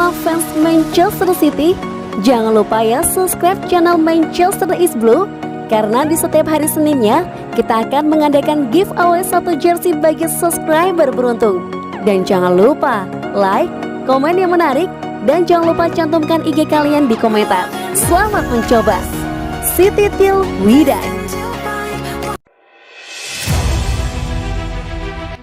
semua fans Manchester City, jangan lupa ya subscribe channel Manchester is Blue, karena di setiap hari Seninnya kita akan mengadakan giveaway 1 jersey bagi subscriber beruntung. Dan jangan lupa like, komen yang menarik, dan jangan lupa cantumkan IG kalian di komentar. Selamat mencoba. City till we die.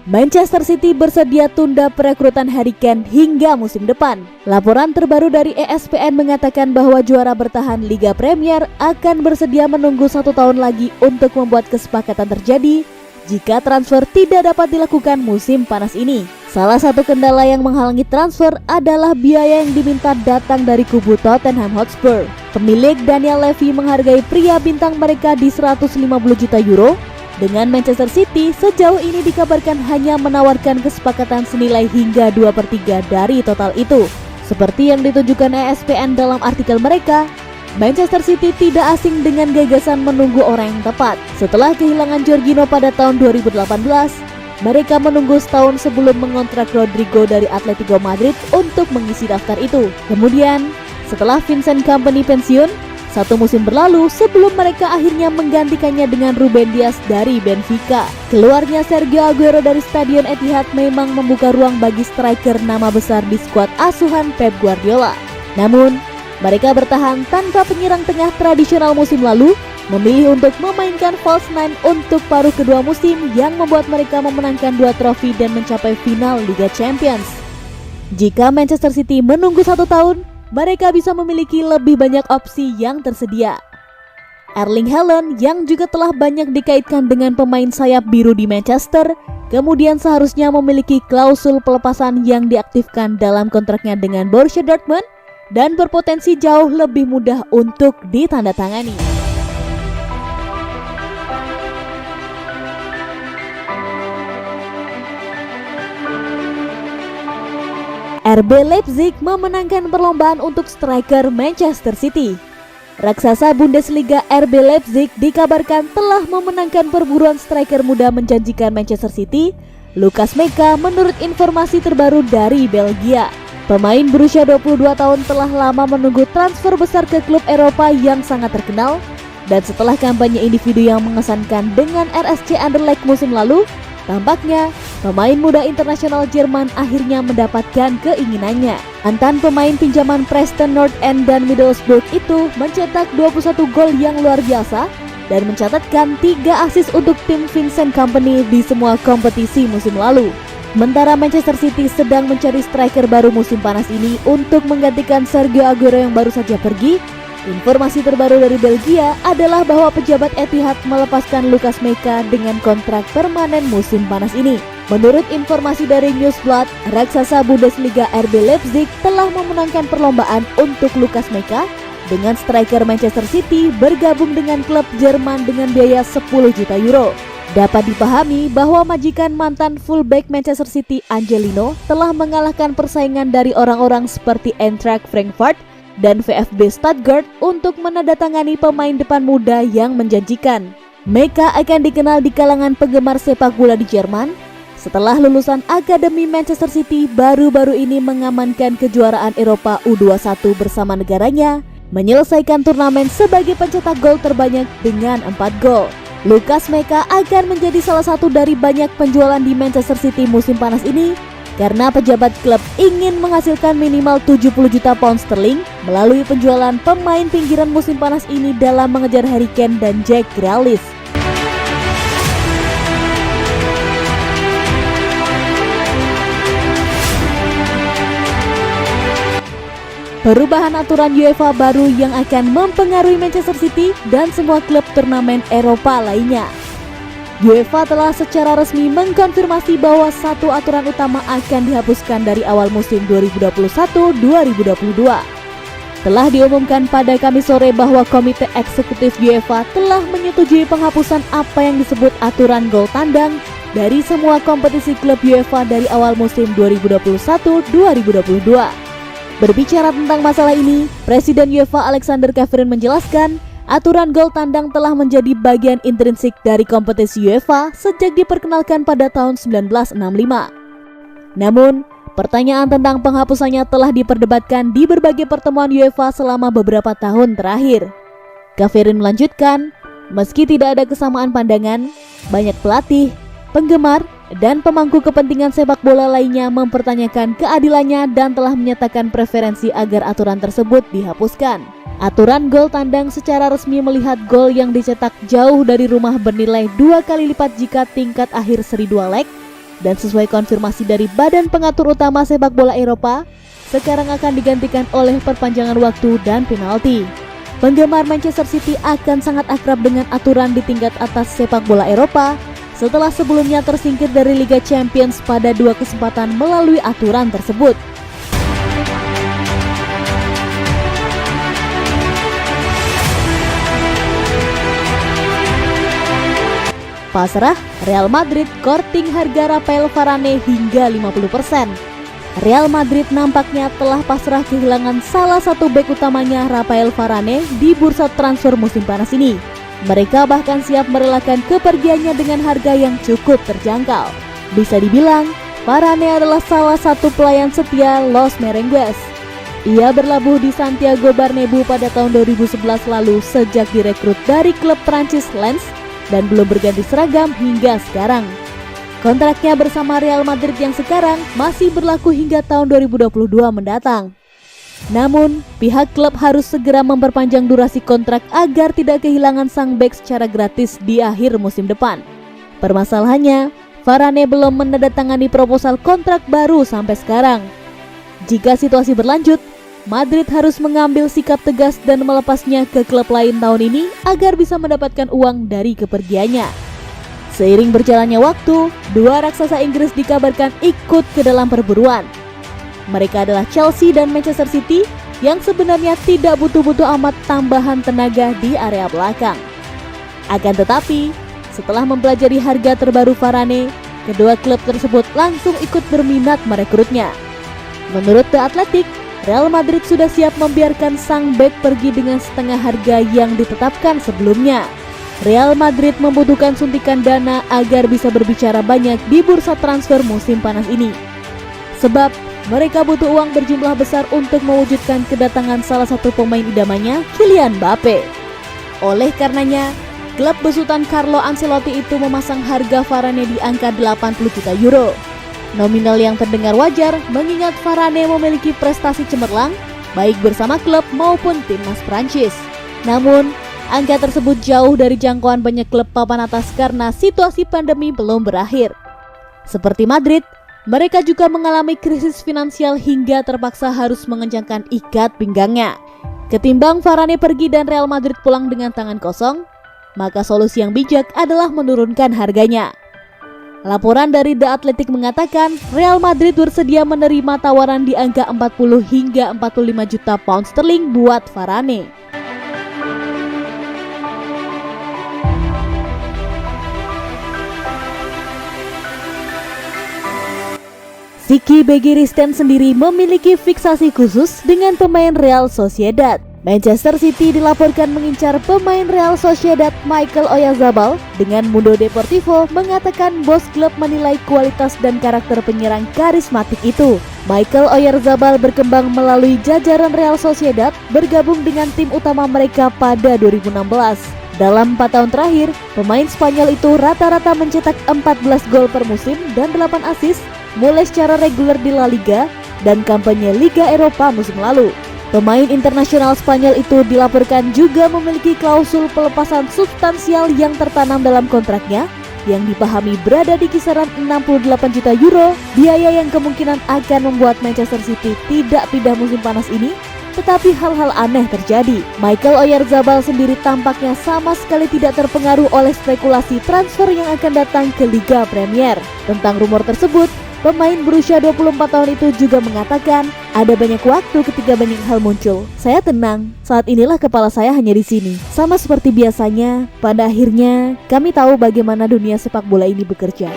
Manchester City bersedia tunda perekrutan Harry Kane hingga musim depan. Laporan terbaru dari ESPN mengatakan bahwa juara bertahan Liga Premier akan bersedia menunggu 1 tahun lagi untuk membuat kesepakatan terjadi jika transfer tidak dapat dilakukan musim panas ini. Salah satu kendala yang menghalangi transfer adalah biaya yang diminta datang dari kubu Tottenham Hotspur. Pemilik Daniel Levy menghargai pria bintang mereka di 150 juta euro. Dengan Manchester City, sejauh ini dikabarkan hanya menawarkan kesepakatan senilai hingga 2/3 dari total itu. Seperti yang ditunjukkan ESPN dalam artikel mereka, Manchester City tidak asing dengan gagasan menunggu orang yang tepat. Setelah kehilangan Jorginho pada tahun 2018, mereka menunggu setahun sebelum mengontrak Rodrigo dari Atletico Madrid untuk mengisi daftar itu. Kemudian, setelah Vincent Kompany pensiun, 1 musim berlalu sebelum mereka akhirnya menggantikannya dengan Ruben Dias dari Benfica. Keluarnya Sergio Aguero dari Stadion Etihad memang membuka ruang bagi striker nama besar di skuad asuhan Pep Guardiola. Namun, mereka bertahan tanpa penyerang tengah tradisional musim lalu, memilih untuk memainkan false nine untuk paruh kedua musim yang membuat mereka memenangkan 2 trofi dan mencapai final Liga Champions. Jika Manchester City menunggu 1 tahun, mereka bisa memiliki lebih banyak opsi yang tersedia. Erling Haaland yang juga telah banyak dikaitkan dengan pemain sayap biru di Manchester, kemudian seharusnya memiliki klausul pelepasan yang diaktifkan dalam kontraknya dengan Borussia Dortmund dan berpotensi jauh lebih mudah untuk ditandatangani. RB Leipzig memenangkan perlombaan untuk striker Manchester City. Raksasa Bundesliga RB Leipzig dikabarkan telah memenangkan perburuan striker muda menjanjikan Manchester City, Lucas Meca, menurut informasi terbaru dari Belgia. Pemain berusia 22 tahun telah lama menunggu transfer besar ke klub Eropa yang sangat terkenal, dan setelah kampanye individu yang mengesankan dengan RSC Anderlecht musim lalu, tampaknya pemain muda internasional Jerman akhirnya mendapatkan keinginannya. Mantan pemain pinjaman Preston North End dan Middlesbrough itu mencetak 21 gol yang luar biasa dan mencatatkan 3 assist untuk tim Vincent Kompany di semua kompetisi musim lalu. Sementara Manchester City sedang mencari striker baru musim panas ini untuk menggantikan Sergio Aguero yang baru saja pergi. Informasi terbaru dari Belgia adalah bahwa pejabat Etihad melepaskan Lucas Meca dengan kontrak permanen musim panas ini. Menurut informasi dari Newsblad, raksasa Bundesliga RB Leipzig telah memenangkan perlombaan untuk Lucas Meca dengan striker Manchester City bergabung dengan klub Jerman dengan biaya 10 juta euro. Dapat dipahami bahwa majikan mantan fullback Manchester City Angelino telah mengalahkan persaingan dari orang-orang seperti Eintracht Frankfurt dan VfB Stuttgart untuk menandatangani pemain depan muda yang menjanjikan. Meca akan dikenal di kalangan penggemar sepak bola di Jerman. Setelah lulusan Akademi Manchester City, baru-baru ini mengamankan kejuaraan Eropa U21 bersama negaranya, menyelesaikan turnamen sebagai pencetak gol terbanyak dengan 4 gol. Lucas Meca akan menjadi salah satu dari banyak penjualan di Manchester City musim panas ini, karena pejabat klub ingin menghasilkan minimal 70 juta pound sterling melalui penjualan pemain pinggiran musim panas ini dalam mengejar Harry Kane dan Jack Grealish. Perubahan aturan UEFA baru yang akan mempengaruhi Manchester City dan semua klub turnamen Eropa lainnya. UEFA telah secara resmi mengkonfirmasi bahwa 1 aturan utama akan dihapuskan dari awal musim 2021-2022. Telah diumumkan pada Kamis sore bahwa Komite Eksekutif UEFA telah menyetujui penghapusan apa yang disebut aturan gol tandang dari semua kompetisi klub UEFA dari awal musim 2021-2022. Berbicara tentang masalah ini, Presiden UEFA Alexander Ceferin menjelaskan, aturan gol tandang telah menjadi bagian intrinsik dari kompetisi UEFA sejak diperkenalkan pada tahun 1965. Namun, pertanyaan tentang penghapusannya telah diperdebatkan di berbagai pertemuan UEFA selama beberapa tahun terakhir. Gaverin melanjutkan, meski tidak ada kesamaan pandangan, banyak pelatih, penggemar, dan pemangku kepentingan sepak bola lainnya mempertanyakan keadilannya dan telah menyatakan preferensi agar aturan tersebut dihapuskan. Aturan gol tandang secara resmi melihat gol yang dicetak jauh dari rumah bernilai 2 kali lipat jika tingkat akhir seri 2 leg, dan sesuai konfirmasi dari Badan Pengatur Utama Sepak Bola Eropa, sekarang akan digantikan oleh perpanjangan waktu dan penalti. Penggemar Manchester City akan sangat akrab dengan aturan di tingkat atas sepak bola Eropa setelah sebelumnya tersingkir dari Liga Champions pada 2 kesempatan melalui aturan tersebut. Pasrah, Real Madrid korting harga Rafael Varane hingga 50%. Real Madrid nampaknya telah pasrah kehilangan salah satu bek utamanya Rafael Varane di bursa transfer musim panas ini. Mereka bahkan siap merelakan kepergiannya dengan harga yang cukup terjangkau. Bisa dibilang, Varane adalah salah satu pelayan setia Los Merengues. Ia berlabuh di Santiago Bernabeu pada tahun 2011 lalu sejak direkrut dari klub Prancis Lens dan belum berganti seragam hingga sekarang. Kontraknya bersama Real Madrid yang sekarang masih berlaku hingga tahun 2022 mendatang. Namun, pihak klub harus segera memperpanjang durasi kontrak agar tidak kehilangan sang bek secara gratis di akhir musim depan. Permasalahannya, Varane belum menandatangani proposal kontrak baru sampai sekarang. Jika situasi berlanjut, Madrid harus mengambil sikap tegas dan melepasnya ke klub lain tahun ini agar bisa mendapatkan uang dari kepergiannya. Seiring berjalannya waktu, dua raksasa Inggris dikabarkan ikut ke dalam perburuan. Mereka adalah Chelsea dan Manchester City yang sebenarnya tidak butuh-butuh amat tambahan tenaga di area belakang. Akan tetapi, setelah mempelajari harga terbaru Varane, kedua klub tersebut langsung ikut berminat merekrutnya. Menurut The Athletic, Real Madrid sudah siap membiarkan sang bek pergi dengan setengah harga yang ditetapkan sebelumnya. Real Madrid membutuhkan suntikan dana agar bisa berbicara banyak di bursa transfer musim panas ini. Sebab mereka butuh uang berjumlah besar untuk mewujudkan kedatangan salah satu pemain idamannya, Kylian Mbappe. Oleh karenanya, klub besutan Carlo Ancelotti itu memasang harga Varane di angka 80 juta euro. Nominal yang terdengar wajar mengingat Varane memiliki prestasi cemerlang baik bersama klub maupun timnas Prancis. Namun, angka tersebut jauh dari jangkauan banyak klub papan atas karena situasi pandemi belum berakhir. Seperti Madrid, mereka juga mengalami krisis finansial hingga terpaksa harus mengencangkan ikat pinggangnya. Ketimbang Varane pergi dan Real Madrid pulang dengan tangan kosong, maka solusi yang bijak adalah menurunkan harganya. Laporan dari The Athletic mengatakan Real Madrid bersedia menerima tawaran di angka 40 hingga 45 juta pound sterling buat Varane. Siki Begiristen sendiri memiliki fiksasi khusus dengan pemain Real Sociedad. Manchester City dilaporkan mengincar pemain Real Sociedad Michael Oyarzabal. Dengan Mundo Deportivo mengatakan bos klub menilai kualitas dan karakter penyerang karismatik itu. Michael Oyarzabal berkembang melalui jajaran Real Sociedad, bergabung dengan tim utama mereka pada 2016. Dalam 4 tahun terakhir, pemain Spanyol itu rata-rata mencetak 14 gol per musim dan 8 assist, mulai secara reguler di La Liga dan kampanye Liga Eropa musim lalu. Pemain internasional Spanyol itu dilaporkan juga memiliki klausul pelepasan substansial yang tertanam dalam kontraknya, yang dipahami berada di kisaran 68 juta euro, biaya yang kemungkinan akan membuat Manchester City tidak pindah musim panas ini. Tetapi hal-hal aneh terjadi. Michael Oyarzabal sendiri tampaknya sama sekali tidak terpengaruh oleh spekulasi transfer yang akan datang ke Liga Premier. Tentang rumor tersebut, pemain berusia 24 tahun itu juga mengatakan, ada banyak waktu ketika banyak hal muncul. Saya tenang, saat inilah kepala saya hanya di sini. Sama seperti biasanya, pada akhirnya kami tahu bagaimana dunia sepak bola ini bekerja.